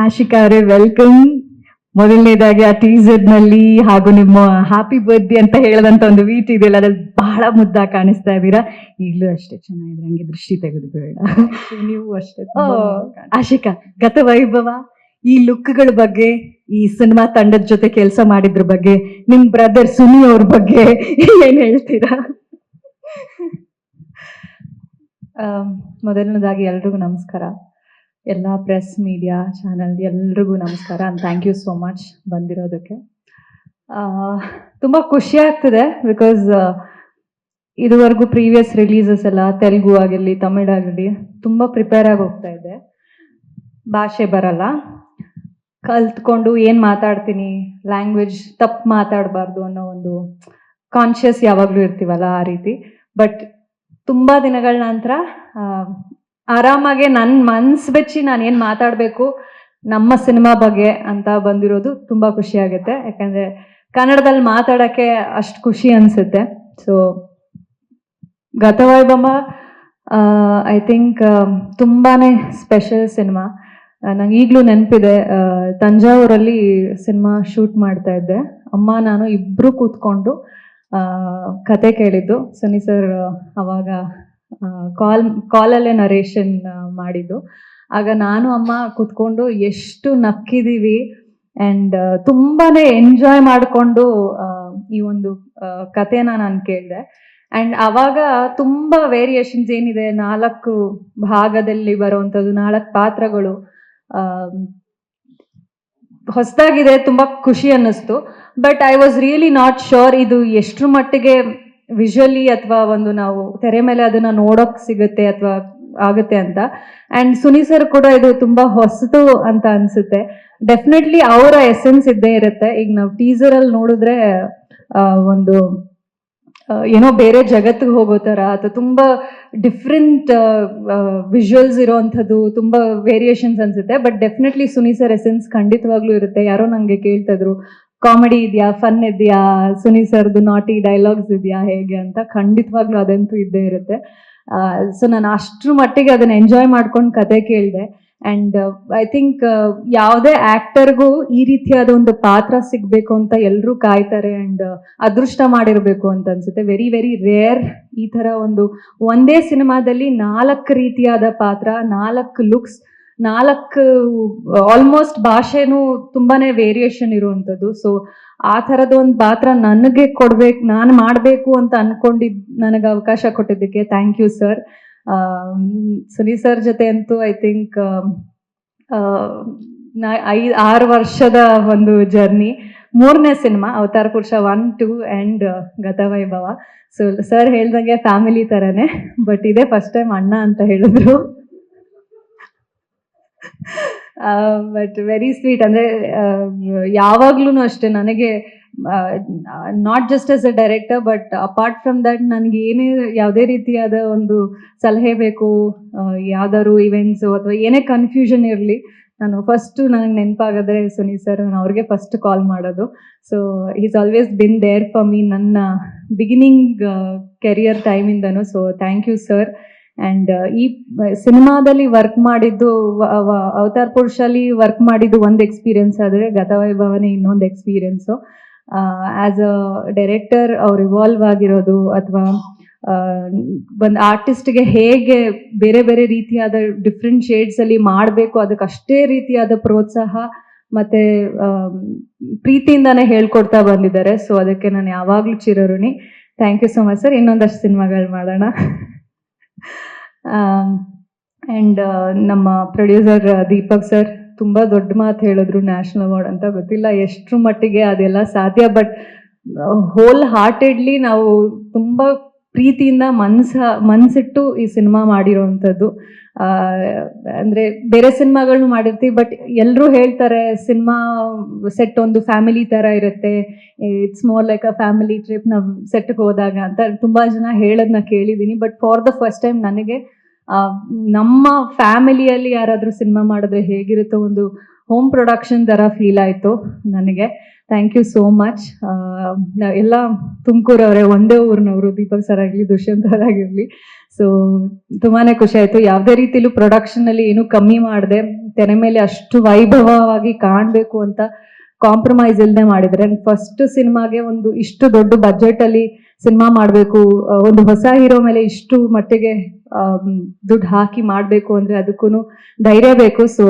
ಆಶಿಕಾ ಅವರೇ ವೆಲ್ಕಮ್. ಮೊದಲನೇದಾಗಿ ಆ ಟೀಸರ್ ನಲ್ಲಿ ಹಾಗೂ ನಿಮ್ಮ ಹ್ಯಾಪಿ ಬರ್ತ್ಡೇ ಅಂತ ಹೇಳದಂತ ಒಂದು ವೀಟ್ ಇದೆಯಲ್ಲ, ಅದ್ರಲ್ಲಿ ಬಹಳ ಮುದ್ದಾಗಿ ಕಾಣಿಸ್ತಾ ಇದ್ದೀರಾ. ಈಗಲೂ ಅಷ್ಟೇ ಚೆನ್ನಾಗಿದೆ, ಹಂಗೆ ದೃಷ್ಟಿ ತೆಗೆದು ಬೇಡ. ನೀವು ಅಷ್ಟೇ. ಆಶಿಕಾ, ಗತ ವೈಭವ, ಈ ಲುಕ್ಗಳ ಬಗ್ಗೆ, ಈ ಸಿನಿಮಾ ತಂಡದ ಜೊತೆ ಕೆಲಸ ಮಾಡಿದ್ರ ಬಗ್ಗೆ, ನಿಮ್ ಬ್ರದರ್ ಸುನಿ ಅವ್ರ ಬಗ್ಗೆ ಏನ್ ಹೇಳ್ತೀರಾ? ಮೊದಲನೇದಾಗಿ ಎಲ್ರಿಗೂ ನಮಸ್ಕಾರ. ಎಲ್ಲ ಪ್ರೆಸ್ ಮೀಡಿಯಾ ಚಾನಲ್ ಎಲ್ರಿಗೂ ನಮಸ್ಕಾರ. And thank you so much ಬಂದಿರೋದಕ್ಕೆ. ತುಂಬ ಖುಷಿ ಆಗ್ತದೆ ಬಿಕಾಸ್ ಇದುವರೆಗೂ ಪ್ರೀವಿಯಸ್ ರಿಲೀಸಸ್ ಎಲ್ಲ ತೆಲುಗು ಆಗಿರಲಿ ತಮಿಳ್ ಆಗಿರಲಿ ತುಂಬ ಪ್ರಿಪೇರ್ ಆಗಿ ಹೋಗ್ತಾ ಇದ್ದೆ. ಭಾಷೆ ಬರಲ್ಲ, ಕಲ್ತ್ಕೊಂಡು ಏನು ಮಾತಾಡ್ತೀನಿ, ಲ್ಯಾಂಗ್ವೇಜ್ ತಪ್ಪು ಮಾತಾಡಬಾರ್ದು ಅನ್ನೋ ಒಂದು ಕಾನ್ಷಿಯಸ್ ಯಾವಾಗಲೂ ಇರ್ತೀವಲ್ಲ, ಆ ರೀತಿ. ಬಟ್ ತುಂಬ ದಿನಗಳ ನಂತರ ಆರಾಮಾಗೆ ನನ್ನ ಮನ್ಸು ಬೆಚ್ಚಿ ನಾನು ಏನು ಮಾತಾಡಬೇಕು ನಮ್ಮ ಸಿನಿಮಾ ಬಗ್ಗೆ ಅಂತ ಬಂದಿರೋದು ತುಂಬ ಖುಷಿ ಆಗುತ್ತೆ. ಯಾಕಂದರೆ ಕನ್ನಡದಲ್ಲಿ ಮಾತಾಡೋಕ್ಕೆ ಅಷ್ಟು ಖುಷಿ ಅನಿಸುತ್ತೆ. ಸೊ ಗತವೈಭವ ಐ ಥಿಂಕ್ ತುಂಬಾ ಸ್ಪೆಷಲ್ ಸಿನಿಮಾ. ನಂಗೆ ಈಗಲೂ ನೆನಪಿದೆ, ತಂಜಾವೂರಲ್ಲಿ ಸಿನಿಮಾ ಶೂಟ್ ಮಾಡ್ತಾ ಇದ್ದೆ. ಅಮ್ಮ ನಾನು ಇಬ್ಬರು ಕೂತ್ಕೊಂಡು ಕತೆ ಕೇಳಿದ್ದು. ಸುನಿ ಸರ್ ಅವಾಗ ಕಾಲಲ್ಲೇ ನರೇಷನ್ ಮಾಡಿದ್ದು. ಆಗ ನಾನು ಅಮ್ಮ ಕೂತ್ಕೊಂಡು ಎಷ್ಟು ನಕ್ಕಿದ್ದೀವಿ ಆ್ಯಂಡ್ ತುಂಬಾ ಎಂಜಾಯ್ ಮಾಡಿಕೊಂಡು ಈ ಒಂದು ಕಥೆನ ನಾನು ಕೇಳಿದೆ. ಆ್ಯಂಡ್ ಆವಾಗ ತುಂಬ ವೇರಿಯೇಷನ್ಸ್ ಏನಿದೆ, 4 ಭಾಗದಲ್ಲಿ ಬರುವಂಥದ್ದು, 4 ಪಾತ್ರಗಳು ಹೊಸದಾಗಿದೆ, ತುಂಬ ಖುಷಿ ಅನ್ನಿಸ್ತು. But I was really not sure ಇದು ಎಷ್ಟರ ಮಟ್ಟಿಗೆ ವಿಜುವಲಿ ಅಥವಾ ಒಂದು ನಾವು ತೆರೆ ಮೇಲೆ ಅದನ್ನ ನೋಡೋಕೆ ಸಿಗುತ್ತೆ ಅಥವಾ ಆಗುತ್ತೆ ಅಂತ. ಆ್ಯಂಡ್ ಸುನಿ ಸರ್ ಕೂಡ ಇದು ತುಂಬ ಹೊಸದು ಅಂತ ಅನಿಸುತ್ತೆ. ಡೆಫಿನೆಟ್ಲಿ ಅವರ ಎಸೆನ್ಸ್ ಇದ್ದೇ ಇರುತ್ತೆ. ಈಗ ನಾವು ಟೀಸರಲ್ಲಿ ನೋಡಿದ್ರೆ ಒಂದು ಏನೋ ಬೇರೆ ಜಗತ್ತಿಗೆ ಹೋಗೋ ಥರ ಅಥವಾ ತುಂಬ ಡಿಫ್ರೆಂಟ್ ವಿಜುವಲ್ಸ್ ಇರೋವಂಥದ್ದು, ತುಂಬ ವೇರಿಯೇಷನ್ಸ್ ಅನಿಸುತ್ತೆ. But definitely Suni sir essence ಖಂಡಿತವಾಗ್ಲೂ ಇರುತ್ತೆ. ಯಾರೋ ನನಗೆ ಕೇಳ್ತಿದ್ರು, ಕಾಮಿಡಿ ಇದೆಯಾ, ಫನ್ ಇದೆಯಾ, ಸುನಿ ಸರ್ದು ನಾಟಿ ಡೈಲಾಗ್ಸ್ ಇದೆಯಾ ಹೇಗೆ ಅಂತ. ಖಂಡಿತವಾಗ್ಲೂ ಅದಂತೂ ಇದ್ದೇ ಇರುತ್ತೆ. ಸೊ ನಾನು ಅಷ್ಟ್ರ ಮಟ್ಟಿಗೆ ಅದನ್ನ ಎಂಜಾಯ್ ಮಾಡ್ಕೊಂಡು ಕತೆ ಕೇಳಿದೆ. ಆ್ಯಂಡ್ ಐ ಥಿಂಕ್ ಯಾವುದೇ ಆ್ಯಕ್ಟರ್ಗೂ ಈ ರೀತಿಯಾದ ಒಂದು ಪಾತ್ರ ಸಿಗಬೇಕು ಅಂತ ಎಲ್ಲರೂ ಕಾಯ್ತಾರೆ. ಆ್ಯಂಡ್ ಅದೃಷ್ಟ ಮಾಡಿರಬೇಕು ಅಂತ ಅನ್ಸುತ್ತೆ. ವೆರಿ ವೆರಿ ರೇರ್ ಈ ಥರ ಒಂದೇ ಸಿನಿಮಾದಲ್ಲಿ 4 ರೀತಿಯಾದ ಪಾತ್ರ, 4 ಲುಕ್ಸ್, 4 ಆಲ್ಮೋಸ್ಟ್ ಭಾಷೆನೂ ತುಂಬಾ ವೇರಿಯೇಷನ್ ಇರುವಂಥದ್ದು. ಸೊ ಆ ಥರದ ಒಂದು ಪಾತ್ರ ನನಗೆ ಕೊಡ್ಬೇಕು, ನಾನು ಮಾಡಬೇಕು ಅಂತ ಅಂದ್ಕೊಂಡಿದ್ದು ನನಗೆ ಅವಕಾಶ ಕೊಟ್ಟಿದ್ದಕ್ಕೆ thank you sir. Suni sir ಜೊತೆ ಅಂತೂ ಐ ಥಿಂಕ್ 5-6 ವರ್ಷದ ಒಂದು ಜರ್ನಿ. 3ನೇ ಸಿನಿಮಾ ಅವತಾರ ಪುರುಷ 1, 2 ಆ್ಯಂಡ್ ಗತವೈಭವ. ಸೊ ಸರ್ ಹೇಳ್ದಂಗೆ ಫ್ಯಾಮಿಲಿ ಥರನೇ. ಬಟ್ ಇದೇ ಫಸ್ಟ್ ಟೈಮ್ ಅಣ್ಣ ಅಂತ ಹೇಳಿದ್ರು. But very sweet. ಅಂದರೆ ಯಾವಾಗ್ಲೂ ಅಷ್ಟೇ ನನಗೆ not just as a director but apart from that ನನಗೆ ಏನೇ ಯಾವುದೇ ರೀತಿಯಾದ ಒಂದು ಸಲಹೆ ಬೇಕು, ಯಾವ್ದಾದ್ರು ಇವೆಂಟ್ಸು ಅಥವಾ ಏನೇ ಕನ್ಫ್ಯೂಷನ್ ಇರಲಿ, ನಾನು ಫಸ್ಟು ನನಗೆ ನೆನಪಾಗಿದ್ರೆ ಸುನಿ ಸರ್, ನಾನು ಅವ್ರಿಗೆ ಫಸ್ಟ್ ಕಾಲ್ ಮಾಡೋದು. So is always been there for me ನನ್ನ ಬಿಗಿನಿಂಗ್ ಕೆರಿಯರ್ ಟೈಮಿಂದನೂ. So thank you sir. And ಈ ಸಿನಿಮಾದಲ್ಲಿ ವರ್ಕ್ ಮಾಡಿದ್ದು, ಅವತಾರ್ ಪುರುಷಲ್ಲಿ ವರ್ಕ್ ಮಾಡಿದ್ದು ಒಂದು ಎಕ್ಸ್ಪೀರಿಯನ್ಸ್ ಆದರೆ ಗತವೈಭವನೇ ಇನ್ನೊಂದು ಎಕ್ಸ್ಪೀರಿಯನ್ಸು. ಆ್ಯಸ್ ಅ ಡೈರೆಕ್ಟರ್ ಅವ್ರು ಇವಾಲ್ವ್ ಆಗಿರೋದು ಅಥವಾ ಒಂದು ಆರ್ಟಿಸ್ಟ್ಗೆ ಹೇಗೆ ಬೇರೆ ಬೇರೆ ರೀತಿಯಾದ ಡಿಫ್ರೆಂಟ್ ಶೇಡ್ಸಲ್ಲಿ ಮಾಡಬೇಕು, ಅದಕ್ಕೆ ಅಷ್ಟೇ ರೀತಿಯಾದ ಪ್ರೋತ್ಸಾಹ ಮತ್ತು ಪ್ರೀತಿಯಿಂದಾನೇ ಹೇಳ್ಕೊಡ್ತಾ ಬಂದಿದ್ದಾರೆ. ಸೊ ಅದಕ್ಕೆ ನಾನು ಯಾವಾಗಲೂ ಚಿರಋಣಿ. Thank you so much sir. ಇನ್ನೊಂದಷ್ಟು ಸಿನಿಮಾಗಳು ಮಾಡೋಣ. ಆ್ಯಂಡ್ ನಮ್ಮ ಪ್ರೊಡ್ಯೂಸರ್ ದೀಪಕ್ ಸರ್ ತುಂಬ ದೊಡ್ಡ ಮಾತು ಹೇಳಿದ್ರು, ನ್ಯಾಷನಲ್ ಅವಾರ್ಡ್ ಅಂತ. ಗೊತ್ತಿಲ್ಲ ಎಷ್ಟರ ಮಟ್ಟಿಗೆ ಅದೆಲ್ಲ ಸಾಧ್ಯ, ಬಟ್ ಹೋಲ್ ಹಾರ್ಟೆಡ್ಲಿ ನಾವು ತುಂಬ ಪ್ರೀತಿಯಿಂದ ಮನಸ್ಸಿಟ್ಟು ಈ ಸಿನಿಮಾ ಮಾಡಿರೋವಂಥದ್ದು. ಅಂದರೆ ಬೇರೆ ಸಿನಿಮಾಗಳನ್ನೂ ಮಾಡಿರ್ತೀವಿ, ಬಟ್ ಎಲ್ಲರೂ ಹೇಳ್ತಾರೆ ಸಿನಿಮಾ ಸೆಟ್ ಒಂದು ಫ್ಯಾಮಿಲಿ ಥರ ಇರುತ್ತೆ, it's more like a family trip ನಾವು ಸೆಟ್ಗೆ ಹೋದಾಗ ಅಂತ ತುಂಬ ಜನ ಹೇಳೋದನ್ನ ಕೇಳಿದ್ದೀನಿ. But for the first time ನನಗೆ ನಮ್ಮ ಫ್ಯಾಮಿಲಿಯಲ್ಲಿ ಯಾರಾದರೂ ಸಿನಿಮಾ ಮಾಡಿದ್ರೆ ಹೇಗಿರುತ್ತೋ, ಹೋಮ್ ಪ್ರೊಡಕ್ಷನ್ ಥರ ಫೀಲ್ ಆಯಿತು ನನಗೆ. Thank you so much. ಎಲ್ಲ ತುಮಕೂರವರೇ, ಒಂದೇ ಊರಿನವರು, ದೀಪಕ್ ಸರ್ ಆಗಲಿ, ದುಷ್ಯಂತ್ ಸರ್ ಆಗಿರಲಿ. ಸೊ ತುಂಬಾ ಖುಷಿ ಆಯಿತು. ಯಾವುದೇ ರೀತಿಲೂ ಪ್ರೊಡಕ್ಷನಲ್ಲಿ ಏನೂ ಕಮ್ಮಿ ಮಾಡದೆ ತೆರೆ ಮೇಲೆ ಅಷ್ಟು ವೈಭವವಾಗಿ ಕಾಣಬೇಕು ಅಂತ ಕಾಂಪ್ರಮೈಸ್ ಇಲ್ಲದೆ ಮಾಡಿದರೆ. ಫಸ್ಟ್ ಸಿನಿಮಾಗೆ ಒಂದು ಇಷ್ಟು ದೊಡ್ಡ ಬಜೆಟಲ್ಲಿ ಸಿನಿಮಾ ಮಾಡಬೇಕು, ಒಂದು ಹೊಸ ಹೀರೋ ಮೇಲೆ ಇಷ್ಟು ಮಟ್ಟಿಗೆ ದುಡ್ಡು ಹಾಕಿ ಮಾಡಬೇಕು ಅಂದರೆ ಅದಕ್ಕೂ ಧೈರ್ಯ ಬೇಕು. ಸೊ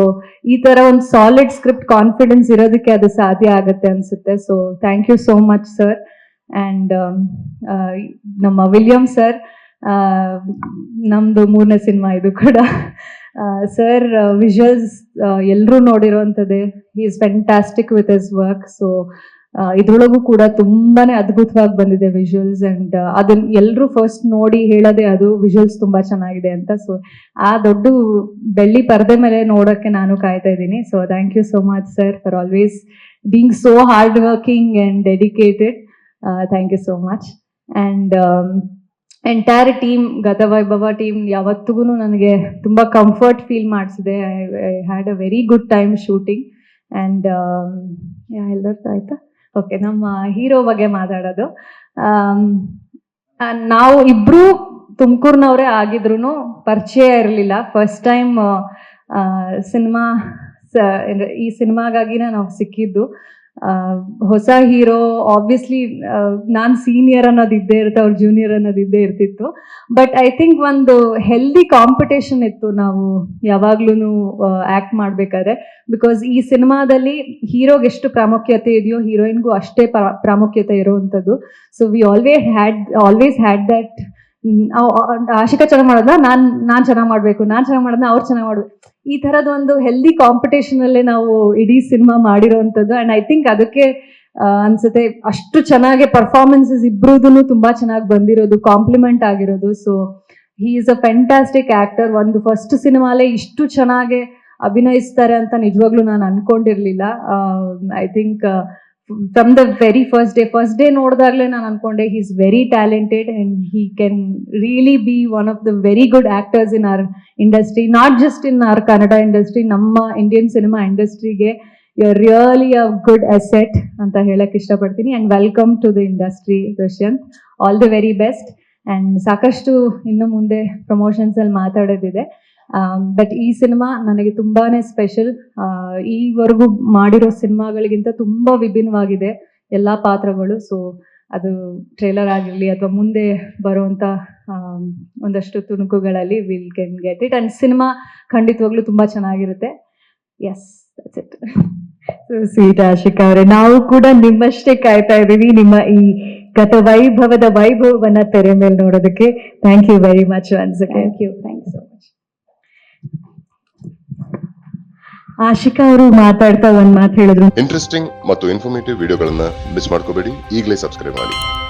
ಈ ಥರ ಒಂದು ಸಾಲಿಡ್ ಸ್ಕ್ರಿಪ್ಟ್ ಕಾನ್ಫಿಡೆನ್ಸ್ ಇರೋದಕ್ಕೆ ಅದು ಸಾಧ್ಯ ಆಗುತ್ತೆ ಅನಿಸುತ್ತೆ. So thank you so much sir. And ನಮ್ಮ ವಿಲಿಯಂ ಸರ್, ನಮ್ಮದು 3ನೇ ಸಿನಿಮಾ ಇದು ಕೂಡ. ಸರ್ ವಿಜುವಲ್ಸ್ ಎಲ್ಲರೂ ನೋಡಿರೋವಂಥದ್ದೇ. He is fantastic with his work. So ಇದ್ರೊಳಗೂ ಕೂಡ ತುಂಬಾನೇ ಅದ್ಭುತವಾಗಿ ಬಂದಿದೆ ವಿಜುವಲ್ಸ್. ಆ್ಯಂಡ್ ಅದನ್ನ ಎಲ್ಲರೂ ಫಸ್ಟ್ ನೋಡಿ ಹೇಳೋದೇ ಅದು, ವಿಜುವಲ್ಸ್ ತುಂಬ ಚೆನ್ನಾಗಿದೆ ಅಂತ. ಸೊ ಆ ದೊಡ್ಡ ಬೆಳ್ಳಿ ಪರದೆ ಮೇಲೆ ನೋಡೋಕ್ಕೆ ನಾನು ಕಾಯ್ತಾ ಇದ್ದೀನಿ. So thank you so much sir for always being so hard working and dedicated. Thank you so much. And entire team, Gatha Vaibhava team ಯಾವತ್ತಿಗೂ ನನಗೆ ತುಂಬ ಕಂಫರ್ಟ್ ಫೀಲ್ ಮಾಡಿಸಿದೆ. I had a very good time shooting. And ಎಲ್ಲರೂ ಆಯ್ತಾ? Okay, ನಮ್ಮ hero ಬಗ್ಗೆ ಮಾತಾಡೋದು. ನಾವು ಇಬ್ಬರು ತುಮಕೂರಿನವರೇ ಆಗಿದ್ರು ಪರಿಚಯ ಇರಲಿಲ್ಲ. ಫಸ್ಟ್ ಟೈಮ್ ಈ ಸಿನಿಮಾಗಾಗಿನೇ ನಾವು ಸಿಕ್ಕಿದ್ದು. ಹೊಸ ಹೀರೋ, ಆಬ್ವಿಯಸ್ಲಿ ನಾನು ಸೀನಿಯರ್ ಅನ್ನೋದು ಇದ್ದೇ ಇರುತ್ತೆ, ಅವ್ರು ಜೂನಿಯರ್ ಅನ್ನೋದು ಇದ್ದೇ ಇರ್ತಿತ್ತು. ಬಟ್ ಐ ಥಿಂಕ್ ಒಂದು ಹೆಲ್ದಿ ಕಾಂಪಿಟೇಷನ್ ಇತ್ತು ನಾವು ಯಾವಾಗ್ಲೂ ಆ್ಯಕ್ಟ್ ಮಾಡಬೇಕಾದ್ರೆ. ಬಿಕಾಸ್ ಈ ಸಿನಿಮಾದಲ್ಲಿ ಹೀರೋಗೆ ಎಷ್ಟು ಪ್ರಾಮುಖ್ಯತೆ ಇದೆಯೋ ಹೀರೋಯಿನ್ಗೂ ಅಷ್ಟೇ ಪ್ರಾಮುಖ್ಯತೆ ಇರೋವಂಥದ್ದು. So we always had that. Ashika ಚೆನ್ನಾಗಿ ಮಾಡೋದನ್ನ ನಾನು ಚೆನ್ನಾಗಿ ಮಾಡಬೇಕು, ನಾನು ಚೆನ್ನಾಗಿ ಮಾಡೋದನ್ನ ಅವ್ರು ಚೆನ್ನಾಗಿ ಮಾಡಬೇಕು, ಈ ಥರದ ಒಂದು ಹೆಲ್ದಿ ಕಾಂಪಿಟೇಷನಲ್ಲೇ ನಾವು ಇಡೀ ಸಿನಿಮಾ ಮಾಡಿರೋವಂಥದ್ದು. ಆ್ಯಂಡ್ ಐ ಥಿಂಕ್ ಅದಕ್ಕೆ ಅನ್ಸುತ್ತೆ ಅಷ್ಟು ಚೆನ್ನಾಗಿ ಪರ್ಫಾರ್ಮೆನ್ಸಸ್ ಇಬ್ರೂದೂ ತುಂಬ ಚೆನ್ನಾಗಿ ಬಂದಿರೋದು, ಕಾಂಪ್ಲಿಮೆಂಟ್ ಆಗಿರೋದು. So he is a fantastic actor. ಒಂದು ಫಸ್ಟ್ ಸಿನಿಮಾಲೇ ಇಷ್ಟು ಚೆನ್ನಾಗಿ ಅಭಿನಯಿಸ್ತಾರೆ ಅಂತ ನಿಜವಾಗ್ಲೂ ನಾನು ಅನ್ಕೊಂಡಿರ್ಲಿಲ್ಲ. I think from the very first day ನೋಡಿದಾಗಲೇ ನಾನು ಅನ್ಕೊಂಡೆ he is very talented and he can really be one of the very good actors in our industry, not just in our Kannada industry, ನಮ್ಮ ಇಂಡಿಯನ್ ಸಿನಿಮಾ ಇಂಡಸ್ಟ್ರಿಗೆ you are really a good asset ಅಂತ ಹೇಳಕ್ಕೆ ಇಷ್ಟಪಡ್ತೀನಿ. And welcome to the industry Dushyant. All the very best. And ಸಾಕಷ್ಟು ಇನ್ನು ಮುಂದೆ ಪ್ರಮೋಷನ್ಸಲ್ಲಿ ಮಾತಾಡೋದಿದೆ. But ಈ cinema ನನಗೆ ತುಂಬಾ ಸ್ಪೆಷಲ್. ಈವರೆಗೂ ಮಾಡಿರೋ ಸಿನಿಮಾಗಳಿಗಿಂತ ತುಂಬ ವಿಭಿನ್ನವಾಗಿದೆ ಎಲ್ಲ ಪಾತ್ರಗಳು. ಸೊ ಅದು ಟ್ರೇಲರ್ ಆಗಿರಲಿ ಅಥವಾ ಮುಂದೆ ಬರುವಂಥ ಒಂದಷ್ಟು ತುಣುಕುಗಳಲ್ಲಿ will can get it. And cinema ಖಂಡಿತವಾಗ್ಲೂ ತುಂಬ ಚೆನ್ನಾಗಿರುತ್ತೆ. Yes, that's it. Sweet Ashika ಅವರೇ, ನಾವು ಕೂಡ ನಿಮ್ಮಷ್ಟೇ ಕಾಯ್ತಾ ಇದ್ದೀವಿ ನಿಮ್ಮ ಈ ಗತ ವೈಭವದ ವೈಭವವನ್ನ ತೆರೆ ಮೇಲೆ ನೋಡೋದಕ್ಕೆ. Thank you very much once again. Thank you so much. Ashika ಅವರು ಮಾತಾಡ್ತಾ ಒಂದ್ ಮಾತು ಹೇಳಿದ್ರು. ಇಂಟ್ರೆಸ್ಟಿಂಗ್ ಮತ್ತು ಇನ್ಫಾರ್ಮೇಟಿವ್ ವಿಡಿಯೋಗಳನ್ನ ಮಿಸ್ ಮಾಡ್ಕೋಬೇಡಿ, ಈಗಲೇ ಸಬ್ಸ್ಕ್ರೈಬ್ ಮಾಡಿ.